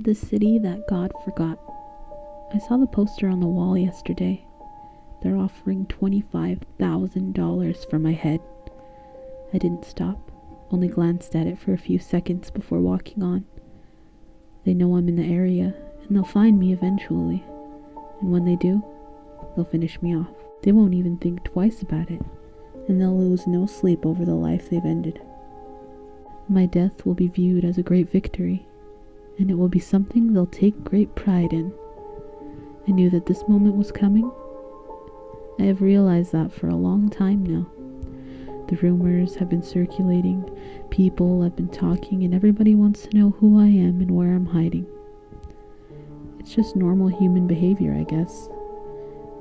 The city that God forgot. I saw the poster on the wall yesterday. They're offering $25,000 for my head. I didn't stop, only glanced at it for a few seconds before walking on. They know I'm in the area, and they'll find me eventually. And when they do, they'll finish me off. They won't even think twice about it, and they'll lose no sleep over the life they've ended. My death will be viewed as a great victory, and it will be something they'll take great pride in. I knew that this moment was coming. I have realized that for a long time now. The rumors have been circulating, people have been talking, and everybody wants to know who I am and where I'm hiding. It's just normal human behavior, I guess.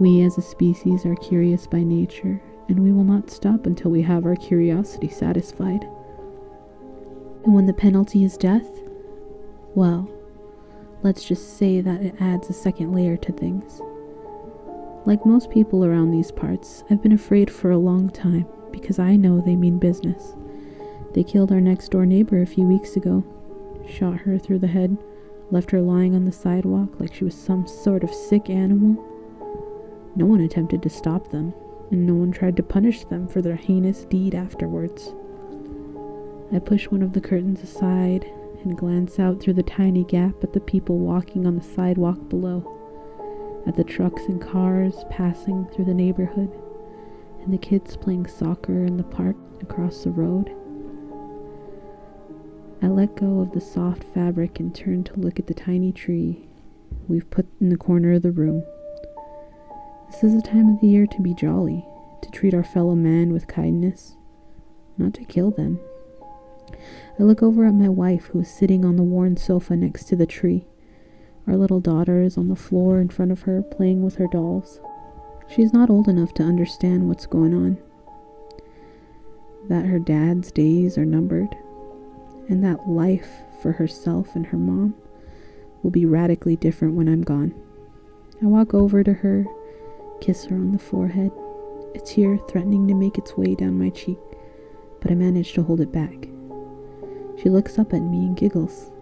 We as a species are curious by nature, and we will not stop until we have our curiosity satisfied. And when the penalty is death, well, let's just say that it adds a second layer to things. Like most people around these parts, I've been afraid for a long time because I know they mean business. They killed our next door neighbor a few weeks ago, shot her through the head, left her lying on the sidewalk like she was some sort of sick animal. No one attempted to stop them, and no one tried to punish them for their heinous deed afterwards. I push one of the curtains aside and glance out through the tiny gap at the people walking on the sidewalk below, at the trucks and cars passing through the neighborhood, and the kids playing soccer in the park across the road. I let go of the soft fabric and turn to look at the tiny tree we've put in the corner of the room. This is a time of the year to be jolly, to treat our fellow man with kindness, not to kill them. I look over at my wife, who is sitting on the worn sofa next to the tree. Our little daughter is on the floor in front of her, playing with her dolls. She's not old enough to understand what's going on, that her dad's days are numbered, and that life for herself and her mom will be radically different when I'm gone. I walk over to her, kiss her on the forehead. A tear threatening to make its way down my cheek, but I manage to hold it back. She looks up at me and giggles,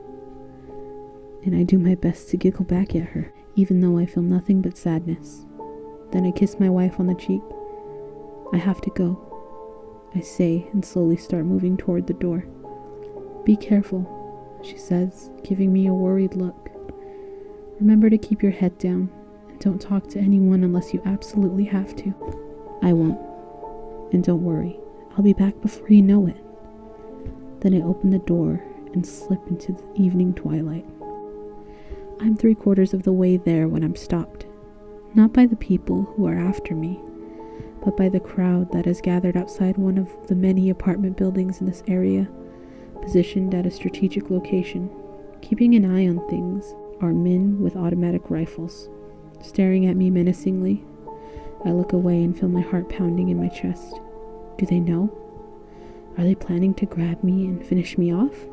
and I do my best to giggle back at her, even though I feel nothing but sadness. Then I kiss my wife on the cheek. I have to go, I say, and slowly start moving toward the door. Be careful, she says, giving me a worried look. Remember to keep your head down, and don't talk to anyone unless you absolutely have to. I won't. And don't worry, I'll be back before you know it. Then I open the door and slip into the evening twilight. I'm 3/4 of the way there when I'm stopped. Not by the people who are after me, but by the crowd that has gathered outside one of the many apartment buildings in this area, positioned at a strategic location. Keeping an eye on things are men with automatic rifles, staring at me menacingly. I look away and feel my heart pounding in my chest. Do they know? Are they planning to grab me and finish me off?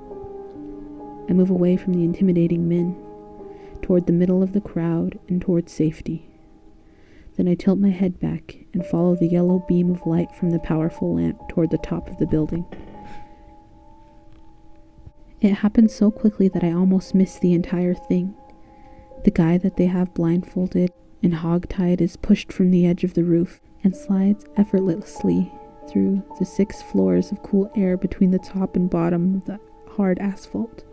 I move away from the intimidating men, toward the middle of the crowd and toward safety. Then I tilt my head back and follow the yellow beam of light from the powerful lamp toward the top of the building. It happens so quickly that I almost miss the entire thing. The guy that they have blindfolded and hogtied is pushed from the edge of the roof and slides effortlessly through the 6 floors of cool air between the top and bottom of the hard asphalt.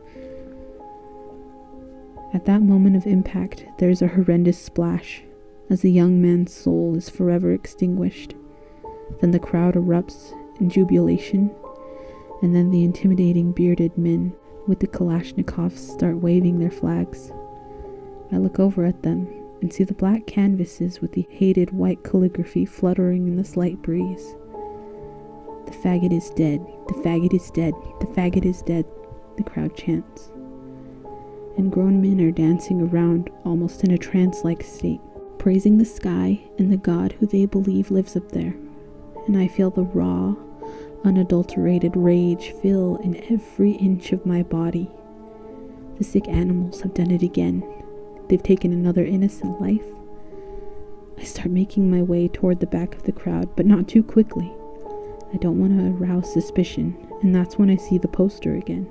At that moment of impact, there is a horrendous splash, as the young man's soul is forever extinguished. Then the crowd erupts in jubilation, and then the intimidating bearded men with the Kalashnikovs start waving their flags. I look over at them and see the black canvases with the hated white calligraphy fluttering in the slight breeze. The faggot is dead, the faggot is dead, the faggot is dead, the crowd chants. And grown men are dancing around almost in a trance-like state, praising the sky and the God who they believe lives up there. And I feel the raw, unadulterated rage fill in every inch of my body. The sick animals have done it again. They've taken another innocent life. I start making my way toward the back of the crowd, but not too quickly. I don't want to arouse suspicion, and that's when I see the poster again,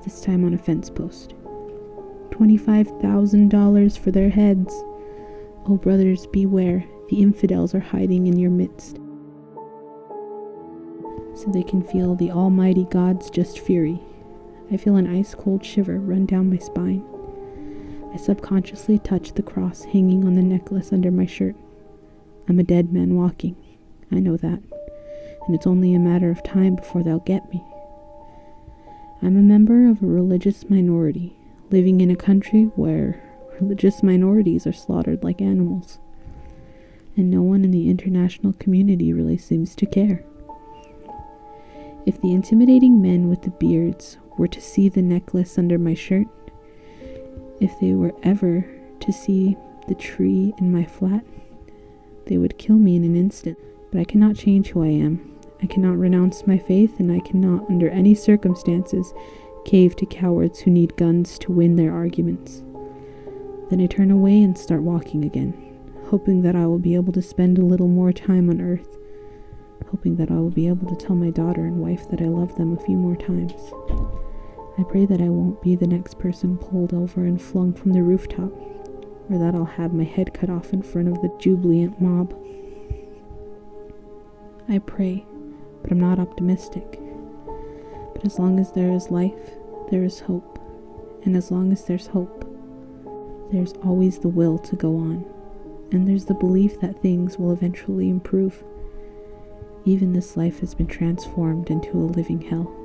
this time on a fence post. $25,000 for their heads. Oh, brothers, beware. The infidels are hiding in your midst, so they can feel the almighty God's just fury. I feel an ice-cold shiver run down my spine. I subconsciously touch the cross hanging on the necklace under my shirt. I'm a dead man walking. I know that. And it's only a matter of time before they'll get me. I'm a member of a religious minority, living in a country where religious minorities are slaughtered like animals. And no one in the international community really seems to care. If the intimidating men with the beards were to see the necklace under my shirt, if they were ever to see the tree in my flat, they would kill me in an instant. But I cannot change who I am. I cannot renounce my faith, and I cannot, under any circumstances, cave to cowards who need guns to win their arguments. Then I turn away and start walking again, hoping that I will be able to spend a little more time on earth, hoping that I will be able to tell my daughter and wife that I love them a few more times. I pray that I won't be the next person pulled over and flung from the rooftop, or that I'll have my head cut off in front of the jubilant mob. I pray, but I'm not optimistic. But as long as there is life, there is hope. And as long as there's hope, there's always the will to go on. And there's the belief that things will eventually improve. Even this life has been transformed into a living hell.